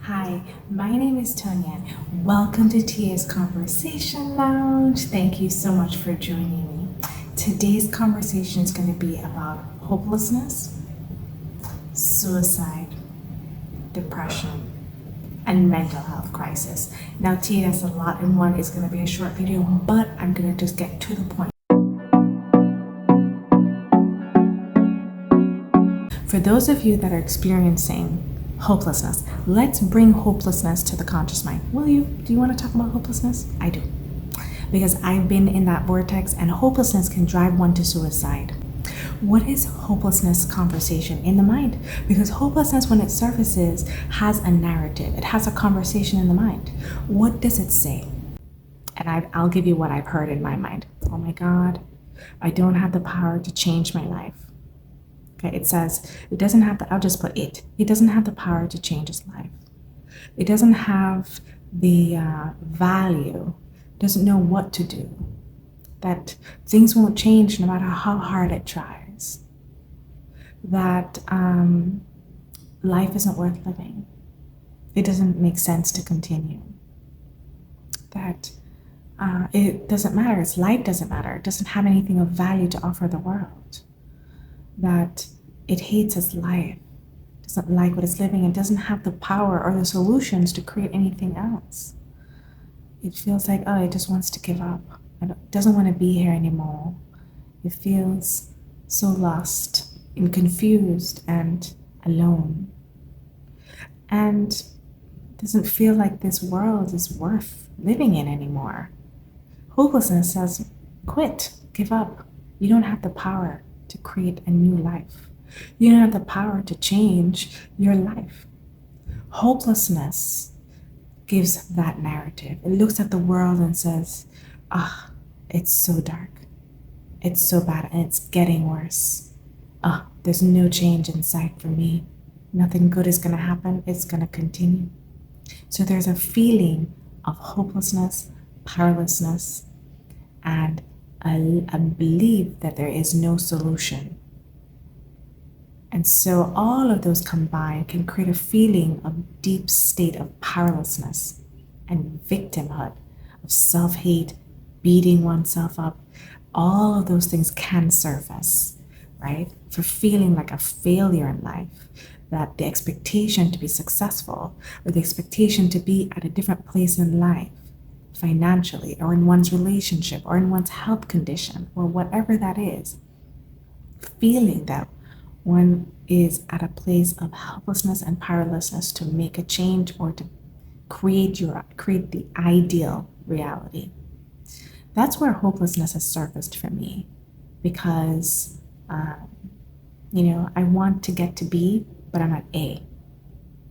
Hi, my name is Tonya. Welcome to Tia's Conversation Lounge. Thank you so much for joining me. Today's conversation is going to be about hopelessness, suicide, depression, and mental health crisis. Now, Tia, that's a lot in one. It's going to be a short video, but I'm going to just get to the point. For those of you that are experiencing hopelessness, let's bring hopelessness to the conscious mind. Will you? Do you want to talk about hopelessness? I do. Because I've been in that vortex, and hopelessness can drive one to suicide. What is hopelessness conversation in the mind? Because hopelessness, when it surfaces, has a narrative. It has a conversation in the mind. What does it say? And I'll give you what I've heard in my mind. Oh my God, I don't have the power to change my life. Okay, it says it doesn't have the, I'll just put it. It doesn't have the power to change his life. It doesn't have the value, doesn't know what to do. That things won't change no matter how hard it tries. That life isn't worth living. It doesn't make sense to continue. That it doesn't matter. Its life doesn't matter. It doesn't have anything of value to offer the world. That it hates its life, doesn't like what it's living, and doesn't have the power or the solutions to create anything else. It feels like, oh, it just wants to give up. It doesn't want to be here anymore. It feels so lost and confused and alone. And doesn't feel like this world is worth living in anymore. Hopelessness says, quit, give up. You don't have the power to create a new life. You don't have the power to change your life. Hopelessness gives that narrative. It looks at the world and says, it's so dark. It's so bad, and it's getting worse. There's no change in sight for me. Nothing good is going to happen. It's going to continue. So there's a feeling of hopelessness, powerlessness, and a belief that there is no solution. And so all of those combined can create a feeling of deep state of powerlessness and victimhood, of self-hate, beating oneself up. All of those things can surface, right? For feeling like a failure in life, that the expectation to be successful or the expectation to be at a different place in life, financially, or in one's relationship, or in one's health condition, or whatever that is, feeling that one is at a place of helplessness and powerlessness to make a change or to create the ideal reality. That's where hopelessness has surfaced for me, because I want to get to B, but I'm at A,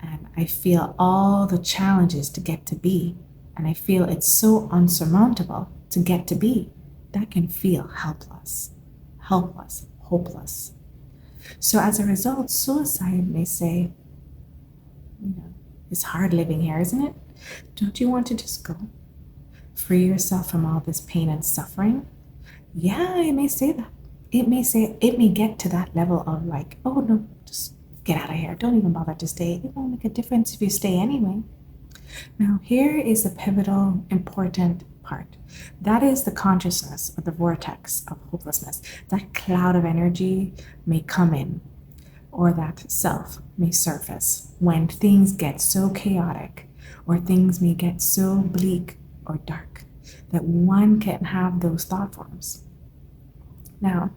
and I feel all the challenges to get to B, and I feel it's so unsurmountable to get to B. That can feel helpless, hopeless. So as a result, suicide may say, it's hard living here, isn't it? Don't you want to just go? Free yourself from all this pain and suffering? Yeah, it may say that. It may get to that level of like, oh no, just get out of here. Don't even bother to stay. It won't make a difference if you stay anyway. Now, here is the pivotal, important part. That is the consciousness of the vortex of hopelessness. That cloud of energy may come in, or that self may surface when things get so chaotic, or things may get so bleak or dark that one can have those thought forms. Now,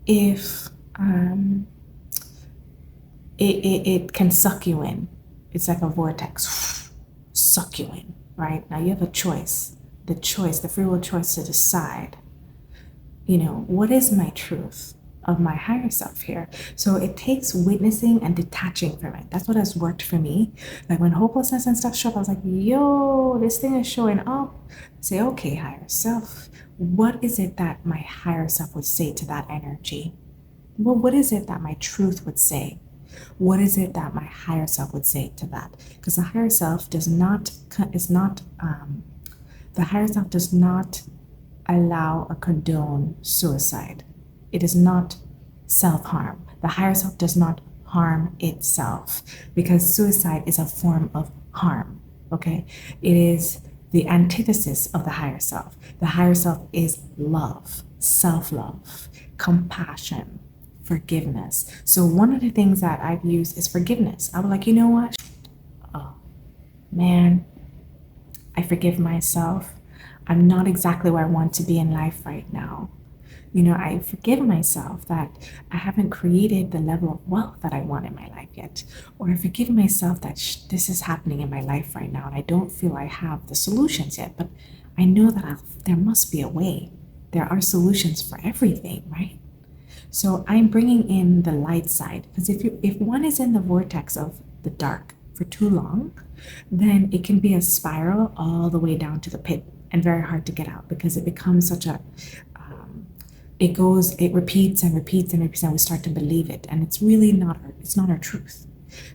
if it can suck you in, it's like a vortex, suck you in, right? Now you have a choice, the free will choice to decide, what is my truth of my higher self here? So it takes witnessing and detaching from it. That's what has worked for me. Like when hopelessness and stuff show up, I was like, yo, this thing is showing up. Say, okay, higher self, what is it that my higher self would say to that energy? Well, what is it that my truth would say? What is it that my higher self would say to that? Because the higher self does not allow or condone suicide. It is not self-harm. The higher self does not harm itself, because suicide is a form of harm, okay? It is the antithesis of the higher self. The higher self is love, self-love, compassion, forgiveness. So one of the things that I've used is forgiveness. I was like, you know what? Oh, man, I forgive myself. I'm not exactly where I want to be in life right now. You know, I forgive myself that I haven't created the level of wealth that I want in my life yet. Or I forgive myself that this is happening in my life right now and I don't feel I have the solutions yet. But I know that there must be a way. There are solutions for everything, right? So I'm bringing in the light side, because if one is in the vortex of the dark for too long, then it can be a spiral all the way down to the pit and very hard to get out, because it becomes such a it repeats and repeats and repeats, and we start to believe it, and it's really not our truth.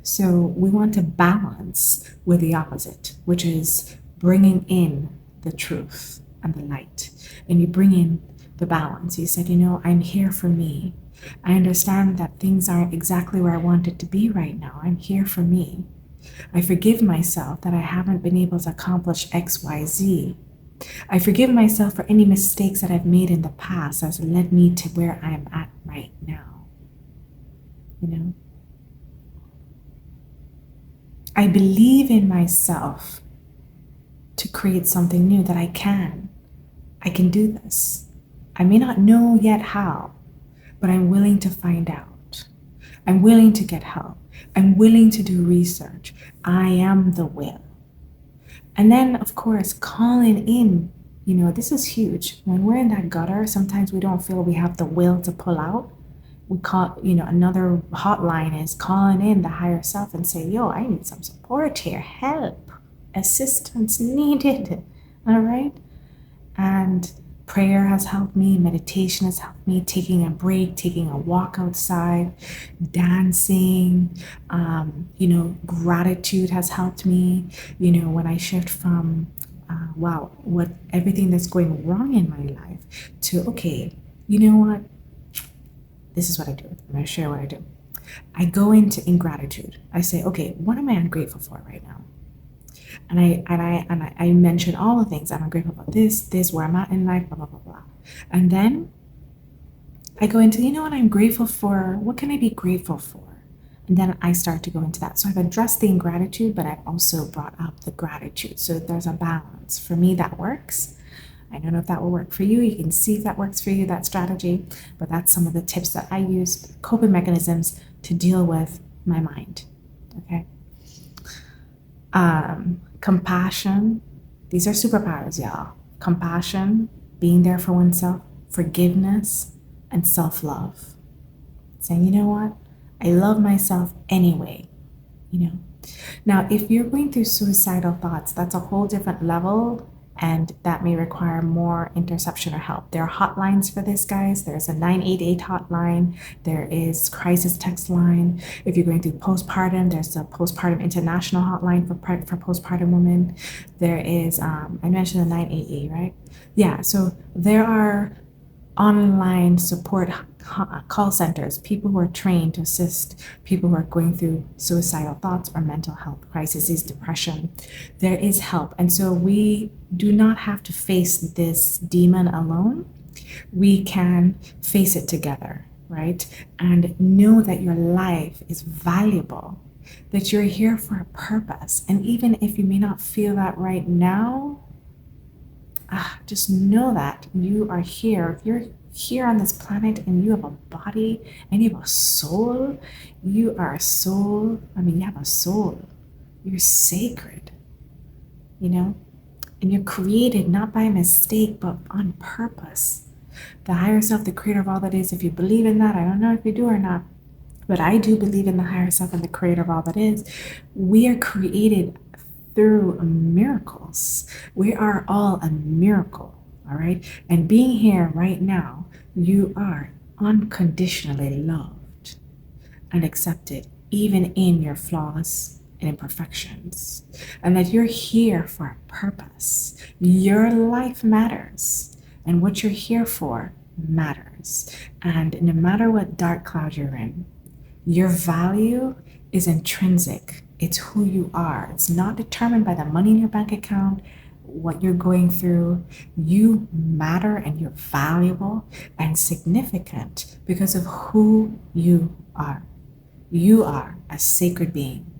So we want to balance with the opposite, which is bringing in the truth and the light. And you bring in the balance. You said, you know, I'm here for me. I understand that things aren't exactly where I want it to be right now. I'm here for me. I forgive myself that I haven't been able to accomplish X, Y, Z. I forgive myself for any mistakes that I've made in the past that's led me to where I am at right now. You know? I believe in myself to create something new, that I can do this. I may not know yet how, but I'm willing to find out. I'm willing to get help. I'm willing to do research. I am the will. And then, of course, calling in, you know, this is huge. When we're in that gutter, sometimes we don't feel we have the will to pull out. We call, you know, another hotline is calling in the higher self and say, yo, I need some support here, help, assistance needed, all right? And prayer has helped me, meditation has helped me, taking a break, taking a walk outside, dancing, you know, gratitude has helped me, you know, when I shift from, what everything that's going wrong in my life to, okay, you know what? This is what I do. I'm going to share what I do. I go into ingratitude. I say, okay, what am I ungrateful for right now? And I mention all the things. I'm grateful about this, where I'm at in life, blah, blah, blah, blah. And then I go into, you know what I'm grateful for? What can I be grateful for? And then I start to go into that. So I've addressed the ingratitude, but I've also brought up the gratitude. So there's a balance. For me, that works. I don't know if that will work for you. You can see if that works for you, that strategy. But that's some of the tips that I use, coping mechanisms to deal with my mind. Okay. Compassion. These are superpowers, y'all. Compassion, being there for oneself, forgiveness, and self-love. Saying, you know what? I love myself anyway, you know. Now, if you're going through suicidal thoughts, that's a whole different level, and that may require more interception or help. There are hotlines for this, guys. There's a 988 hotline. There is crisis text line. If you're going through postpartum, there's a postpartum international hotline for postpartum women. There is, I mentioned the 988, right? Yeah, so there are online support call centers, people who are trained to assist people who are going through suicidal thoughts or mental health crises, depression. There is help. And so we do not have to face this demon alone. We can face it together, right? And know that your life is valuable, that you're here for a purpose. And even if you may not feel that right now, just know that you are here. If you're here on this planet and you have a body and you have a soul, you are a soul. I mean, you have a soul. You're sacred, you know? And you're created not by mistake, but on purpose. The higher self, the creator of all that is, if you believe in that, I don't know if you do or not, but I do believe in the higher self and the creator of all that is. We are created through miracles. We are all a miracle, all right? And being here right now, you are unconditionally loved and accepted, even in your flaws and imperfections. And that you're here for a purpose. Your life matters, and what you're here for matters. And no matter what dark cloud you're in, Your value is intrinsic. It's who you are. It's not determined by the money in your bank account, what you're going through. You matter and you're valuable and significant because of who you are. You are a sacred being.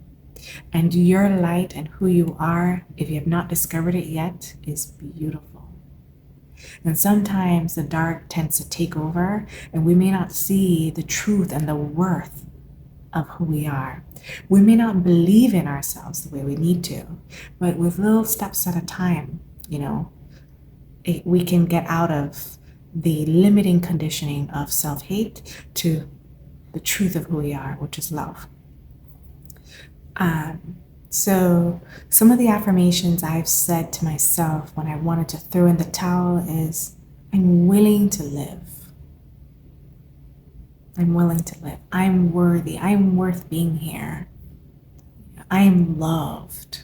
And your light and who you are, if you have not discovered it yet, is beautiful. And sometimes the dark tends to take over, and we may not see the truth and the worth of who we are. We may not believe in ourselves the way we need to, but with little steps at a time, we can get out of the limiting conditioning of self-hate to the truth of who we are, which is love. So some of the affirmations I've said to myself when I wanted to throw in the towel is, I'm willing to live. I'm willing to live. I'm worthy. I'm worth being here. I'm loved.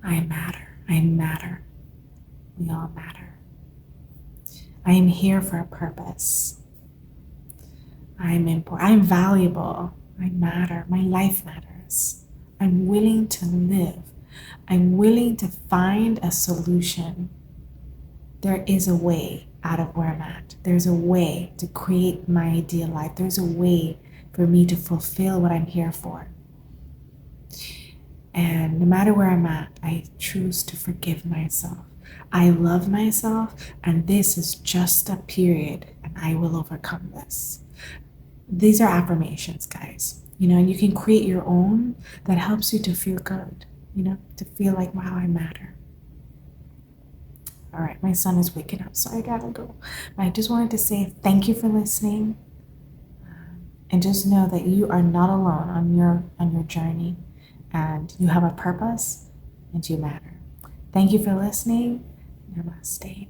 I matter. I matter. We all matter. I am here for a purpose. I'm important. I'm valuable. I matter. My life matters. I'm willing to live. I'm willing to find a solution. There is a way out of where I'm at. There's a way to create my ideal life. There's a way for me to fulfill what I'm here for. And no matter where I'm at, I choose to forgive myself. I love myself, and this is just a period, and I will overcome this. These are affirmations, guys. And you can create your own that helps you to feel good, to feel like, wow, I matter. All right, my son is waking up, so I gotta go. But I just wanted to say thank you for listening, and just know that you are not alone on your journey, and you have a purpose, and you matter. Thank you for listening. Namaste.